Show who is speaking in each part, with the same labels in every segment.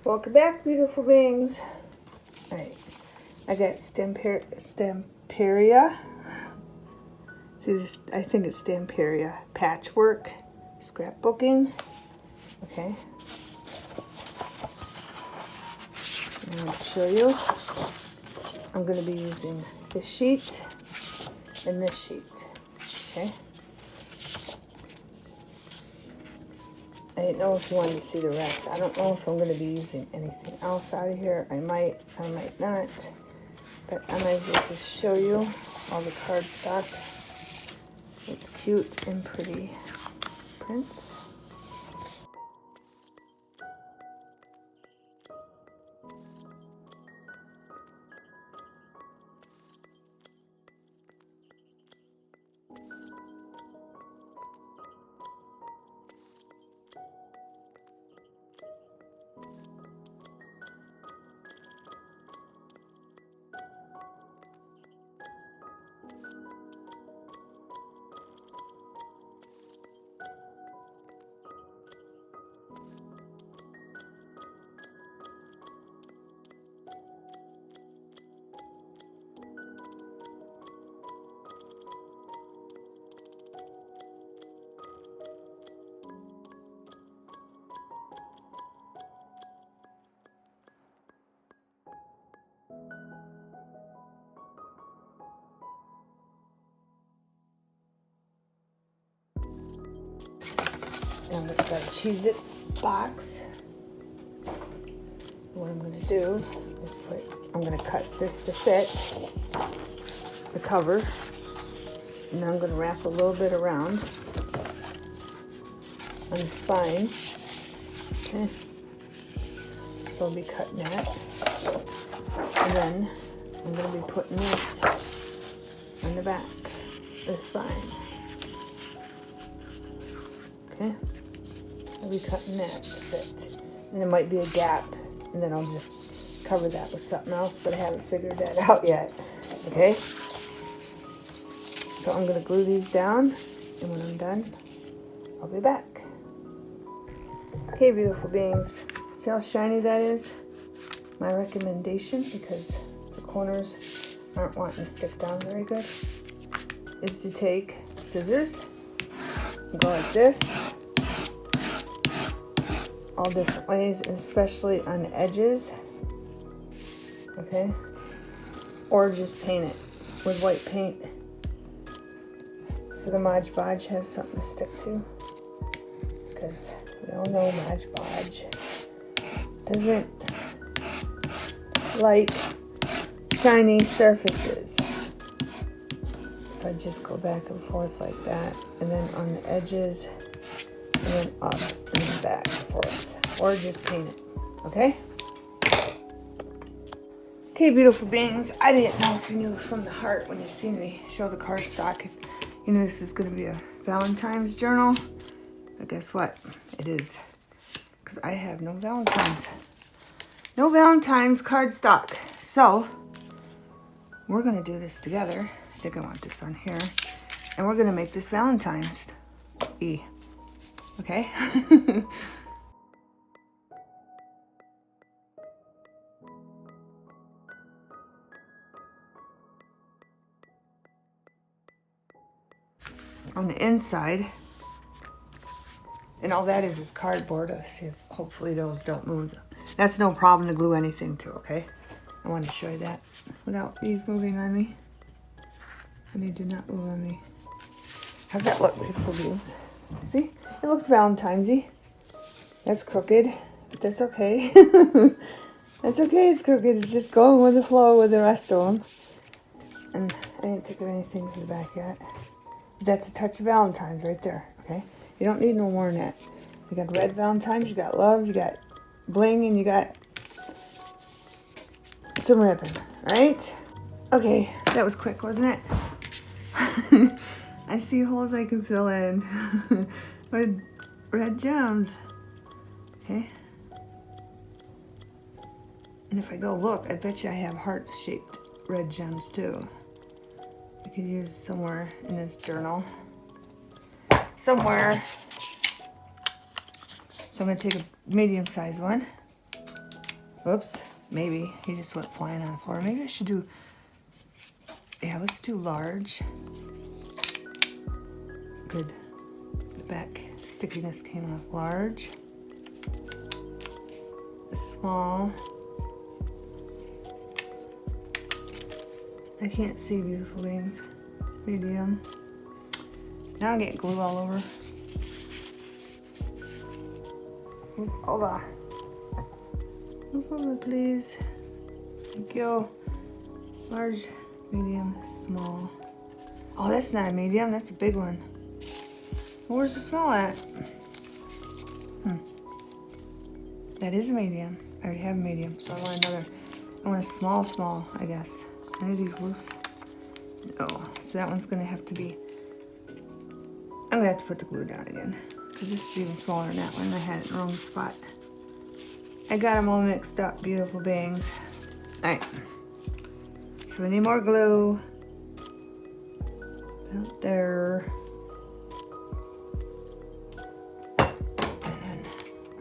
Speaker 1: Welcome back, beautiful beings. Alright, I got Stamperia. See, I think it's Stamperia. Patchwork, scrapbooking. Okay. I'm going to show you. I'm going to be using this sheet and this sheet. Okay. I didn't know if you wanted to see the rest. I don't know if I'm going to be using anything else out of here. I might not. But I might as well just show you all the cardstock. It's cute and pretty prints. And we've got a Cheez-It box. What I'm going to do is I'm going to cut this to fit the cover. And then I'm going to wrap a little bit around on the spine. Okay. So I'll be cutting that. And then I'm going to be putting this on the back of the spine. Okay. I'll be cutting that to fit. And there might be a gap, and then I'll just cover that with something else, but I haven't figured that out yet. Okay? So I'm going to glue these down, and when I'm done, I'll be back. Okay, beautiful beings. See how shiny that is? My recommendation, because the corners aren't wanting to stick down very good, is to take scissors and go like this, all different ways, and especially on the edges, okay? Or just paint it with white paint so the Mod Podge has something to stick to, because we all know Mod Podge doesn't like shiny surfaces. So I just go back and forth like that, and then on the edges, and then up and then back and forth, or just paint it. Okay? Okay, beautiful beings. I didn't know if you knew from the heart when you seen me show the cardstock. If you knew this is going to be a Valentine's journal, but guess what? It is, because I have no Valentines. No Valentine's cardstock. So we're going to do this together. I think I want this on here. And we're going to make this Valentine's E. Okay? On the inside, and all that is cardboard. See if hopefully those don't move. That's no problem to glue anything to, okay? I want to show you that without these moving on me. And they do not move on me. How's that look, beautiful beings? See? It looks Valentine's-y. That's crooked, but that's okay. That's okay, it's crooked. It's just going with the flow with the rest of them. And I didn't think of anything for the back yet. That's a touch of Valentine's right there, okay? You don't need no more than that. You got red Valentine's, you got love, you got bling, and you got some ribbon, right? Okay, that was quick, wasn't it? I see holes I can fill in with red gems. Okay. And if I go look, I bet you I have heart-shaped red gems too. I could use somewhere in this journal. Somewhere. So I'm going to take a medium-sized one. Oops, maybe he just went flying on the floor. Maybe I should do, yeah, let's do large. Good. The back stickiness came off. Large. Small. I can't see beautiful wings. Medium. Now I'm getting glue all over. Move over. Move over, please. Thank you. Large, medium, small. Oh, that's not a medium. That's a big one. Where's the small at? That is a medium. I already have a medium, so I want another. I want a small, I guess. Any of these loose? No. So that one's gonna have to be. I'm gonna have to put the glue down again, because this is even smaller than that one. I had it in the wrong spot. I got them all mixed up. Beautiful bangs. All right. So we need more glue. Out there. And then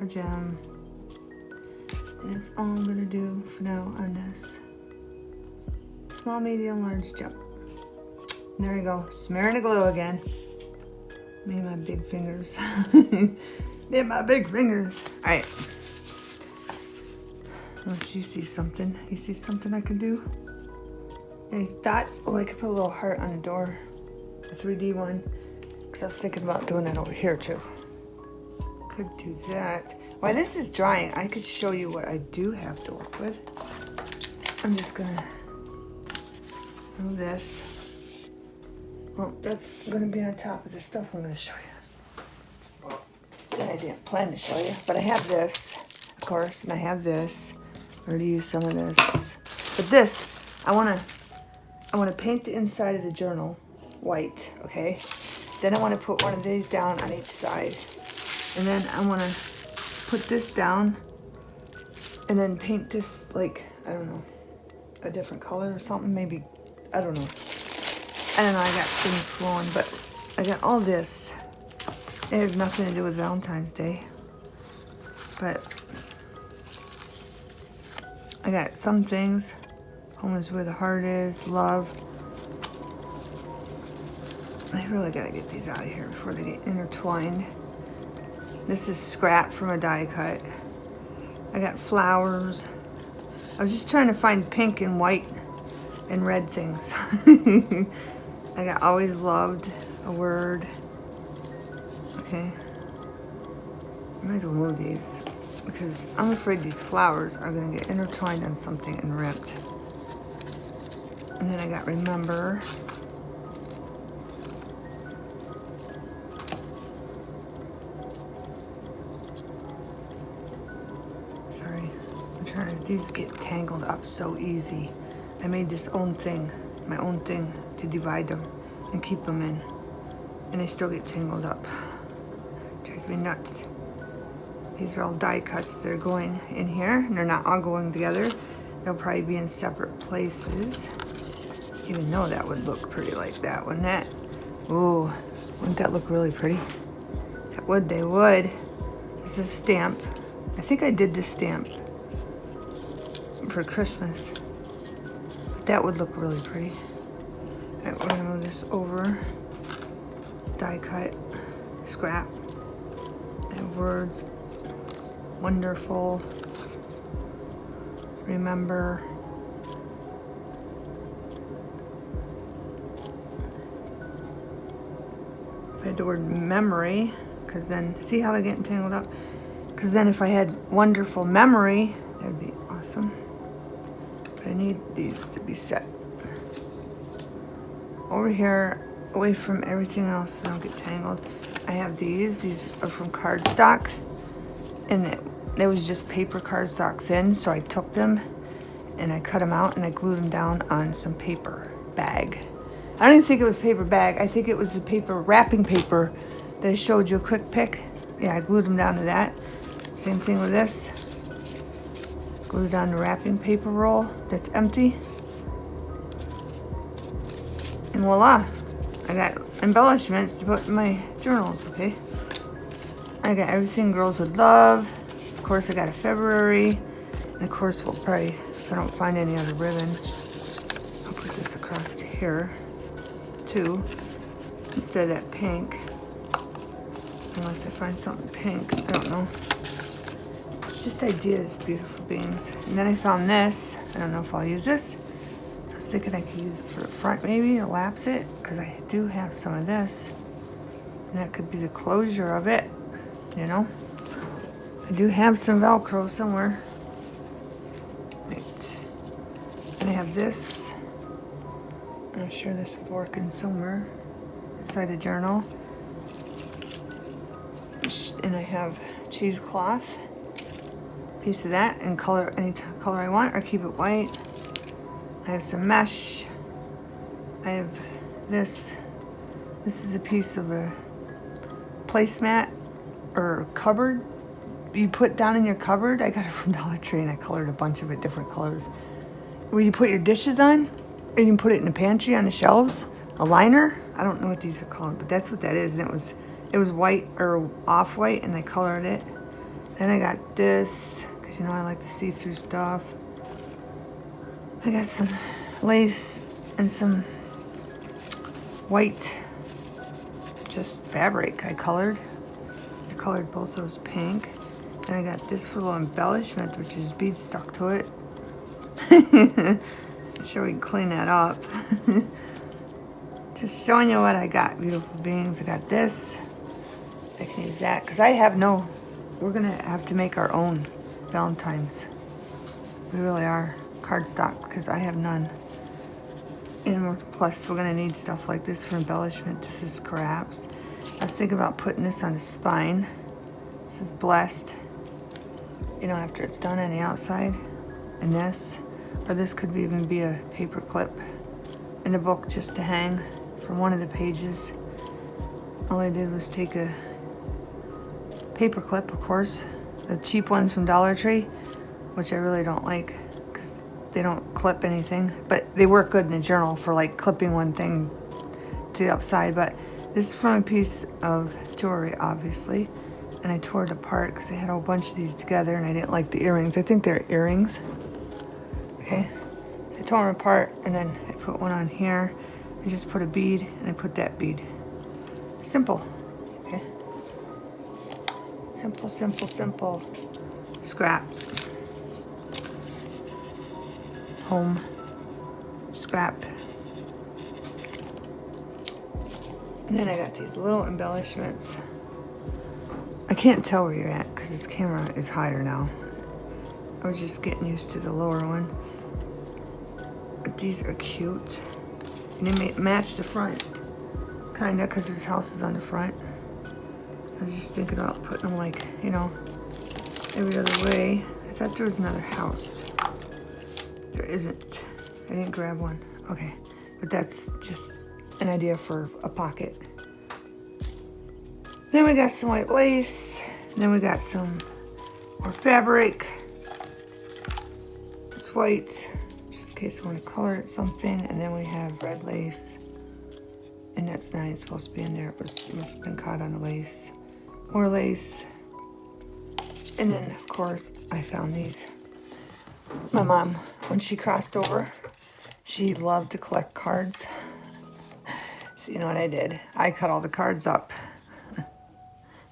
Speaker 1: our gem. And that's all I'm gonna do for now on this. Small, medium, large gem. There we go. Smearing the glue again. Me and my big fingers. Me and my big fingers. All right. Unless you see something. You see something I can do? Any thoughts? Oh, I could put a little heart on the door. A 3D one. Because I was thinking about doing that over here too. Could do that. While this is drying, I could show you what I do have to work with. I'm just gonna do this. Well, that's gonna be on top of the stuff I'm gonna show you. That I didn't plan to show you, but I have this, of course, and I have this. I already used some of this. But this, I wanna paint the inside of the journal white, okay? Then I wanna put one of these down on each side. And then I wanna put this down and then paint this like, I don't know, a different color or something, maybe, I don't know. I don't know, I got things flowing, but I got all this. It has nothing to do with Valentine's Day. But I got some things. Home is where the heart is, love. I really gotta get these out of here before they get intertwined. This is scrap from a die cut. I got flowers. I was just trying to find pink and white and red things. I got always loved, a word. Okay. I might as well move these because I'm afraid these flowers are gonna get intertwined on something and ripped. And then I got remember. Sorry, I'm trying to, these get tangled up so easy. I made this own thing, my own thing to divide them and keep them in. And they still get tangled up. Drives me nuts. These are all die cuts that are going in here, and they're not all going together. They'll probably be in separate places. Even though that would look pretty like that, wouldn't that? Ooh, wouldn't that look really pretty? That would, they would. This is a stamp. I think I did this stamp for Christmas. That would look really pretty. All right, we're gonna move this over. Die cut, scrap, and words. Wonderful. Remember. I had the word memory, because then, see how they're getting tangled up? Because then if I had wonderful memory, that would be awesome. But I need these to be set over here, away from everything else so they don't get tangled. I have these. These are from cardstock, and it was just paper cardstock thin, so I took them and I cut them out and I glued them down on some paper bag. I don't even think it was paper bag. I think it was the paper, wrapping paper that I showed you a quick pic. Yeah, I glued them down to that. Same thing with this. Glued down the wrapping paper roll that's empty. And voila, I got embellishments to put in my journals, okay? I got everything girls would love. Of course, I got a February. And of course, we'll probably, if I don't find any other ribbon, I'll put this across to here, too, instead of that pink. Unless I find something pink, I don't know. Just ideas, beautiful beings. And then I found this. I don't know if I'll use this. I was thinking I could use it for the front, maybe, to lapse it, because I do have some of this. And that could be the closure of it, you know. I do have some Velcro somewhere. Right. And I have this. I'm sure this would work in somewhere inside the journal. And I have cheesecloth, piece of that, and color any color I want, or keep it white. I have some mesh. I have this. This is a piece of a placemat or cupboard you put down in your cupboard. I got it from Dollar Tree, and I colored a bunch of it different colors. Where you put your dishes on, or you can put it in the pantry on the shelves. A liner. I don't know what these are called, but that's what that is. And it was white or off-white, and I colored it. Then I got this, because you know I like to see through stuff. I got some lace and some white, just fabric I colored. I colored both those pink. And I got this for a little embellishment, which is beads stuck to it. I'm sure we can clean that up. Just showing you what I got, beautiful beings. I got this. I can use that, because I have no, we're going to have to make our own Valentines. We really are. Cardstock, because I have none. And plus, we're going to need stuff like this for embellishment. This is scraps. I was thinking about putting this on the spine. This is blessed. You know, after it's done on the outside. And this. Or this could even be a paper clip in the book just to hang from one of the pages. All I did was take a paper clip, of course, the cheap ones from Dollar Tree, which I really don't like because they don't clip anything, but they work good in a journal for like clipping one thing to the upside. But this is from a piece of jewelry, obviously, and I tore it apart because I had a whole bunch of these together and I didn't like the earrings. I think they're earrings. Okay, so I tore them apart, and then I put one on here. I just put a bead, and I put that bead. Simple. Okay. Simple, simple, simple. Scrap. Home. Scrap. And then I got these little embellishments. I can't tell where you're at because this camera is higher now. I was just getting used to the lower one. But these are cute. And they match the front. Kinda, because there's houses on the front. I was just thinking about putting them like, you know, every other way. I thought there was another house. There isn't. I didn't grab one. Okay. But that's just an idea for a pocket. Then we got some white lace. And then we got some more fabric. It's white, just in case I want to color it something. And then we have red lace. And that's not even supposed to be in there. It must have been caught on the lace. More lace. And then, of course, I found these. My mom, when she crossed over, she loved to collect cards. So you know what I did? I cut all the cards up.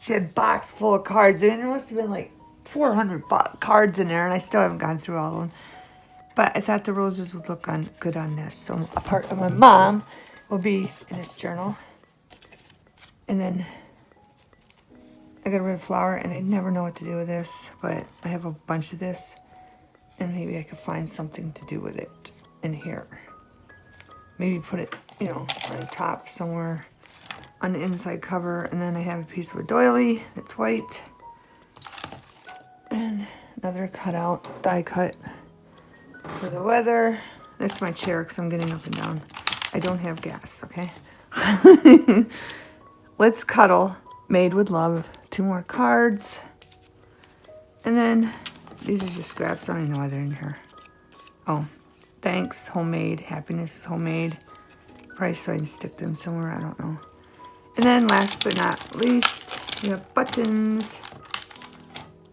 Speaker 1: She had a box full of cards. I mean, there must have been like 400 cards in there, and I still haven't gone through all of them. But I thought the roses would look good on this. So a part of my mom will be in this journal. And then I got a red flower, and I never know what to do with this, but I have a bunch of this, and maybe I could find something to do with it in here. Maybe put it, you know, on the top somewhere on the inside cover. And then I have a piece of a doily that's white, and another cutout, die cut for the weather. That's my chair because I'm getting up and down. I don't have gas, okay? Let's cuddle. Made with love. 2 more cards. And then these are just scraps. I don't even know why they're in here. Oh, thanks, homemade. Happiness is homemade. Probably so I can stick them somewhere. I don't know. And then last but not least, we have buttons.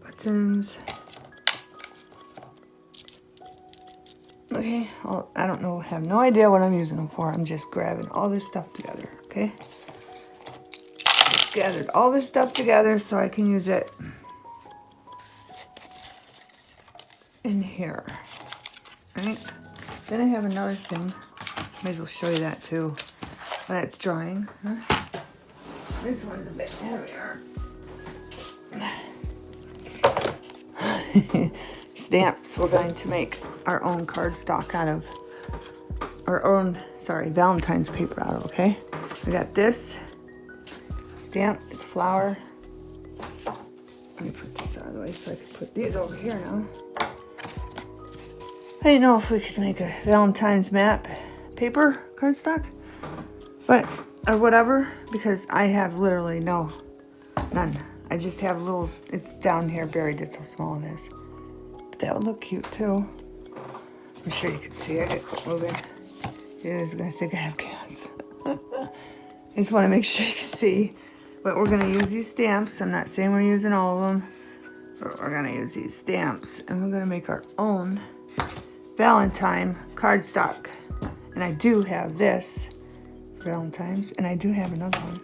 Speaker 1: Buttons. Okay, well, I don't know, have no idea what I'm using them for. I'm just grabbing all this stuff together, okay? Just gathered all this stuff together so I can use it in here, right? Then I have another thing. May as well show you that too. Well, that's drying, huh? This one's a bit heavier. Stamps. We're going to make our own cardstock out of our own, Valentine's paper out of, okay? We got this stamp. It's flower. Let me put this out of the way so I can put these over here now. I didn't know if we could make a Valentine's map paper cardstock, but, or whatever, because I have literally none. I just have a little, it's down here buried, it's how small it is. But that would look cute too. I'm sure you can see it. I quit moving. You guys are gonna think I have gas. I just want to make sure you can see. But we're gonna use these stamps. I'm not saying we're using all of them, but we're gonna use these stamps and we're gonna make our own Valentine cardstock. And I do have this for Valentine's, and I do have another one.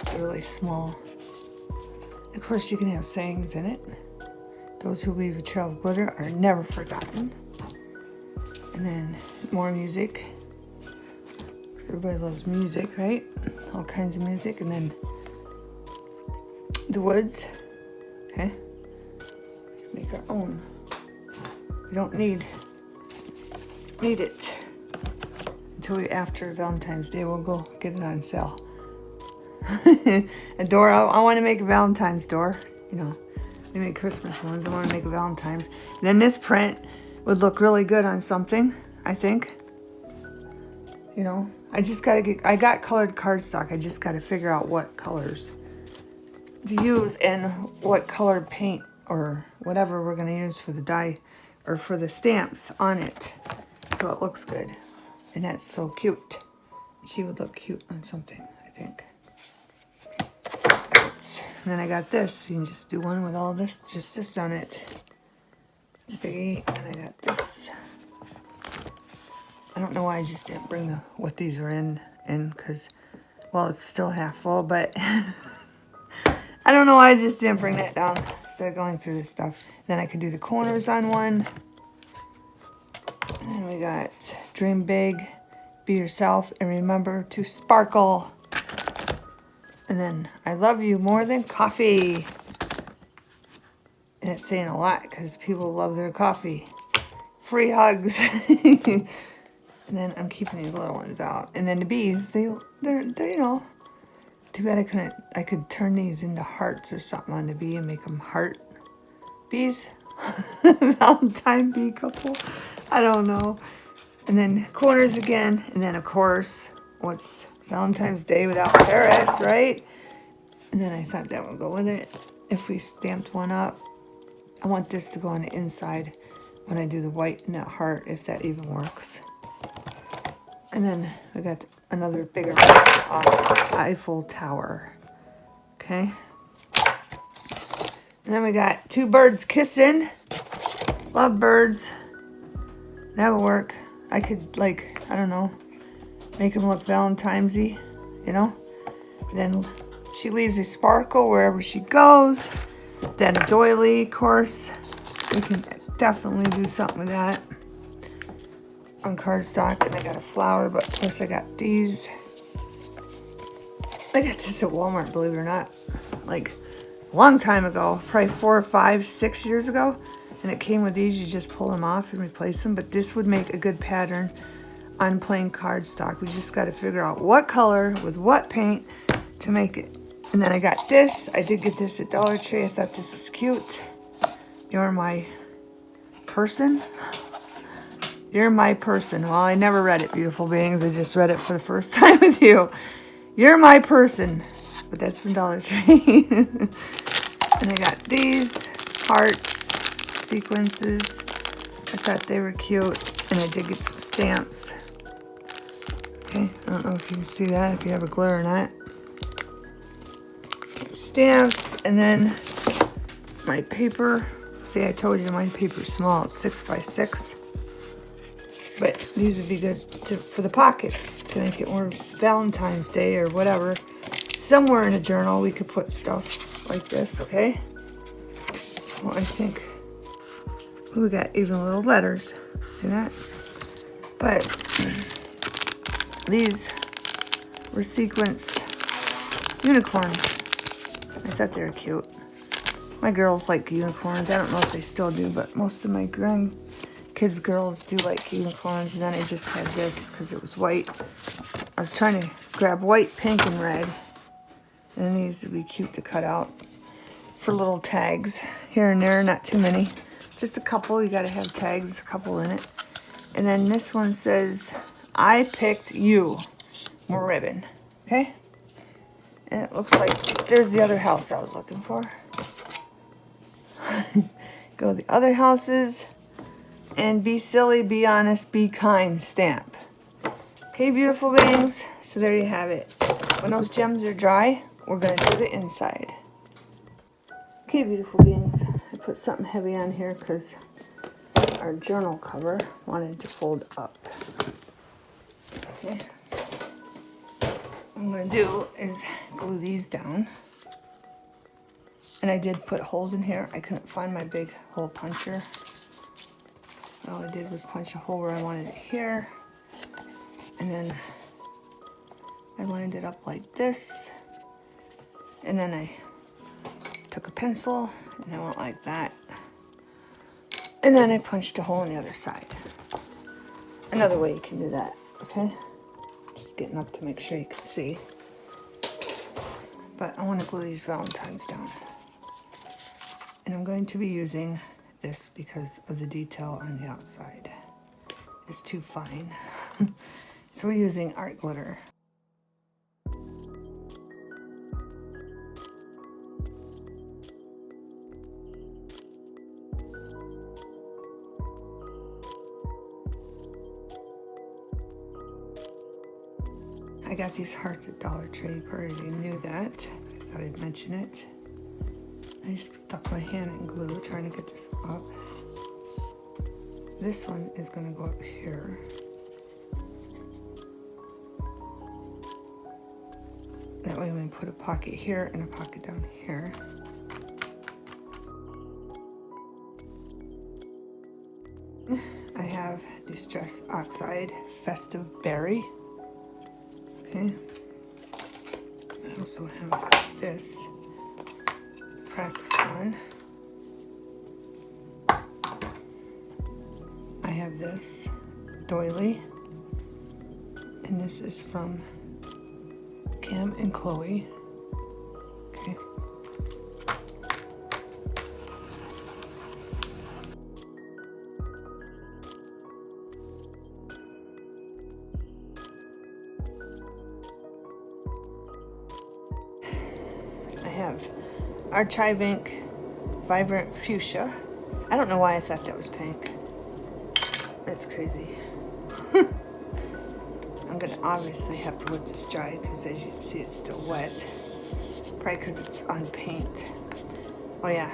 Speaker 1: It's really small. Of course, you can have sayings in it. Those who leave a trail of glitter are never forgotten. And then more music. Because everybody loves music, right? All kinds of music. And then the woods. Okay? Make our own. We don't need it until after Valentine's Day. We'll go get it on sale. A door. I want to make a Valentine's door. You know, they make Christmas ones. I want to make a Valentine's. Then this print would look really good on something, I think. You know, I got colored cardstock. I just got to figure out what colors to use and what colored paint or whatever we're going to use for the dye or for the stamps on it. So it looks good. And that's so cute. She would look cute on something, I think. And then I got this. You can just do one with all this, just this on it. Biggie. And I got this. I don't know why I just didn't bring what these are in because, well, it's still half full, but I don't know why I just didn't bring that down instead of going through this stuff. Then I could do the corners on one. And then we got dream big, be yourself, and remember to sparkle. And then I love you more than coffee. And it's saying a lot because people love their coffee. Free hugs. And then I'm keeping these little ones out. And then the bees, they're you know, too bad I could turn these into hearts or something on the bee and make them heart bees. Valentine bee couple. I don't know. And then corners again. And then, of course, what's Valentine's Day without Paris, right? And then I thought that would go with it. If we stamped one up, I want this to go on the inside when I do the white and that heart, if that even works. And then we got another bigger Eiffel Tower. Okay. And then we got two birds kissing. Love birds. That would work. I could, like, I don't know, make them look Valentine's-y, you know? Then she leaves a sparkle wherever she goes. Then a doily, of course. We can definitely do something with that on cardstock. And I got a flower, but plus I got these. I got this at Walmart, believe it or not. Like, a long time ago, probably 4 or 5, 6 years ago. And it came with these, you just pull them off and replace them. But this would make a good pattern on plain cardstock. We just got to figure out what color with what paint to make it. And then I got this. I did get this at Dollar Tree. I thought this was cute. You're my person. You're my person. Well, I never read it, beautiful beings. I just read it for the first time with you. You're my person. But that's from Dollar Tree. And I got these hearts, sequences. I thought they were cute. And I did get some stamps. Okay, I don't know if you can see that, if you have a glare or not. Stamps, and then my paper. See, I told you my paper's small. It's 6 by 6. But these would be good for the pockets to make it more Valentine's Day or whatever. Somewhere in a journal we could put stuff like this, okay? So I think we got even little letters. See that? But these were sequenced unicorns. I thought they were cute. My girls like unicorns. I don't know if they still do, but most of my grandkids' girls do like unicorns. And then I just had this because it was white. I was trying to grab white, pink, and red. And these would be cute to cut out for little tags here and there. Not too many. Just a couple. You got to have tags, a couple in it. And then this one says, I picked you. More ribbon. Okay? And it looks like there's the other house I was looking for. Go to the other houses and be silly, be honest, be kind stamp. Okay, beautiful beings. So there you have it. When those gems are dry, we're going to do the inside. Okay, beautiful beings. I put something heavy on here because our journal cover wanted to fold up. Okay. What I'm going to do is glue these down. And I did put holes in here. I couldn't find my big hole puncher. All I did was punch a hole where I wanted it here. And then I lined it up like this. And then I took a pencil and I went like that. And then I punched a hole on the other side. Another way you can do that, okay? Just getting up to make sure you can see. But I want to glue these Valentines down. And I'm going to be using this because of the detail on the outside. It's too fine. So we're using art glitter. I got these hearts at Dollar Tree. You probably knew that. I thought I'd mention it. I just stuck my hand in glue trying to get this up. This one is going to go up here. That way we put a pocket here and a pocket down here. I have Distress Oxide Festive Berry. Okay. I also have this practice on. I have this doily, and this is from Cam and Chloe. Okay. I have Archive Ink Vibrant Fuchsia. I don't know why I thought that was pink. That's crazy. I'm gonna obviously have to let this dry because as you can see it's still wet. Probably because it's on paint. Oh yeah,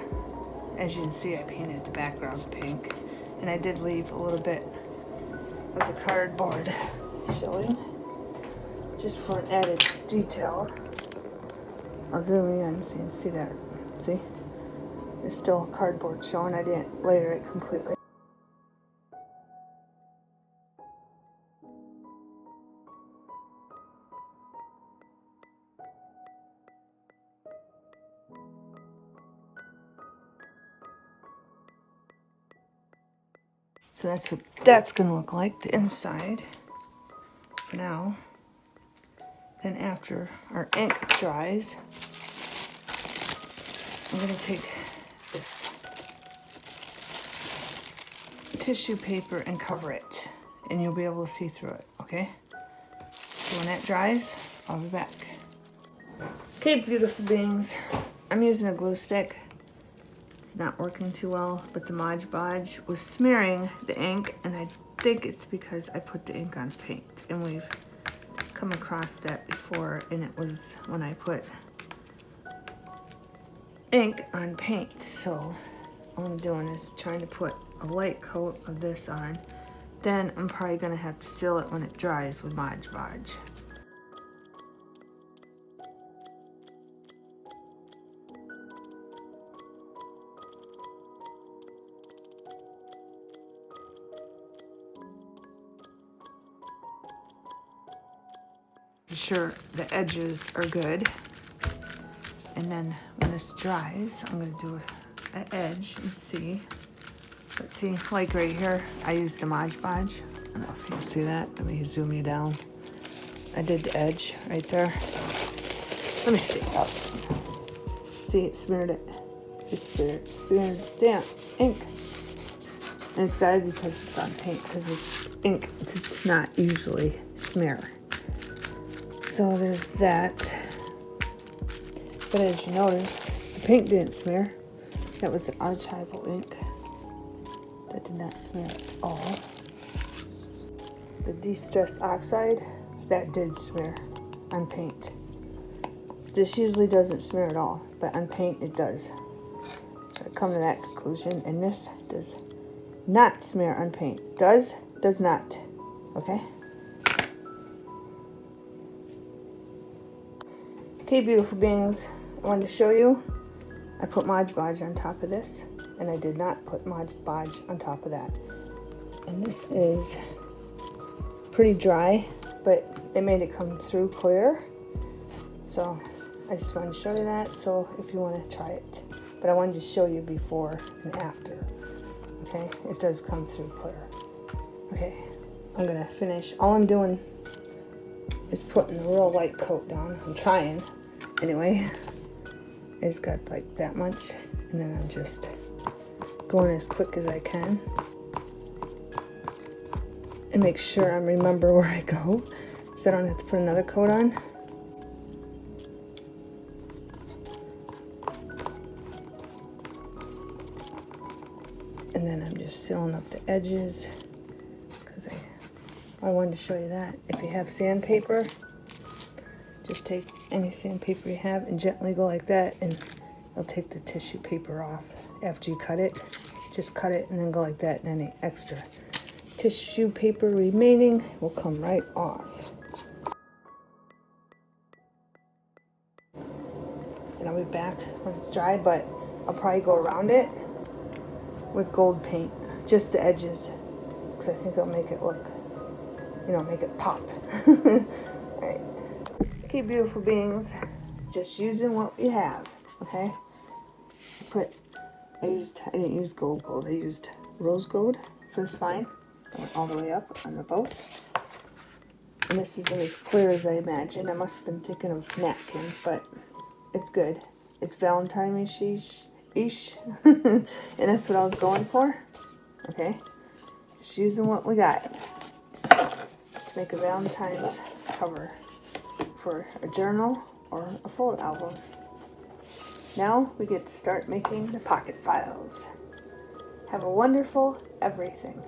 Speaker 1: as you can see I painted the background pink. And I did leave a little bit of the cardboard showing just for an added detail. I'll zoom in so you can see that. See? There's still cardboard showing. I didn't layer it completely. So that's what that's going to look like, the inside for now. Then after our ink dries, I'm going to take this tissue paper and cover it, and you'll be able to see through it, okay? So when that dries, I'll be back. Okay, beautiful beings. I'm using a glue stick. It's not working too well, but the Mod Podge was smearing the ink, and I think it's because I put the ink on paint, and we've come across that before, and it was when I put ink on paint. So all I'm doing is trying to put a light coat of this on Then I'm probably gonna have to seal it when it dries with Mod Podge. Be sure the edges are good. And then when this dries, I'm gonna do an edge and see. Let's see, like right here, I used the Mod Podge. I don't know if you can see that. Let me zoom you down. I did the edge right there. Let me stick it up. See, it smeared it. It smeared the stamp ink. And it's gotta be because it's on paint, because it's ink does not usually smear. So there's that. But as you notice, the paint didn't smear. That was the archival ink. That did not smear at all. The de-stressed oxide, that did smear on paint. This usually doesn't smear at all, but on paint it does. So I come to that conclusion, and this does not smear on paint. Does not. Okay? Okay, beautiful beings, I wanted to show you. I put Mod Podge on top of this, and I did not put Mod Podge on top of that. And this is pretty dry, but they made it come through clear. So I just wanted to show you that, so if you want to try it. But I wanted to show you before and after. Okay, it does come through clear. Okay, I'm gonna finish. All I'm doing is putting a real light coat down. I'm trying. Anyway, it's got like that much, and then I'm just going as quick as I can and make sure I remember where I go so I don't have to put another coat on. And then I'm just sealing up the edges because I wanted to show you that. If you have sandpaper, just take any sandpaper you have and gently go like that, and it'll take the tissue paper off after you cut it. Just cut it and then go like that, and any extra tissue paper remaining will come right off. And I'll be back when it's dry, but I'll probably go around it with gold paint, just the edges, because I think it'll make it look, you know, make it pop. Alright. Okay, beautiful beings, just using what we have, okay? I didn't use gold, I used rose gold for the spine. I went all the way up on the boat. And this isn't as clear as I imagined. I must have been thinking of napkin, but it's good. It's Valentine-ish. And that's what I was going for. Okay. Just using what we got to make a Valentine's cover for a journal or a photo album. Now we get to start making the pocket files. Have a wonderful everything.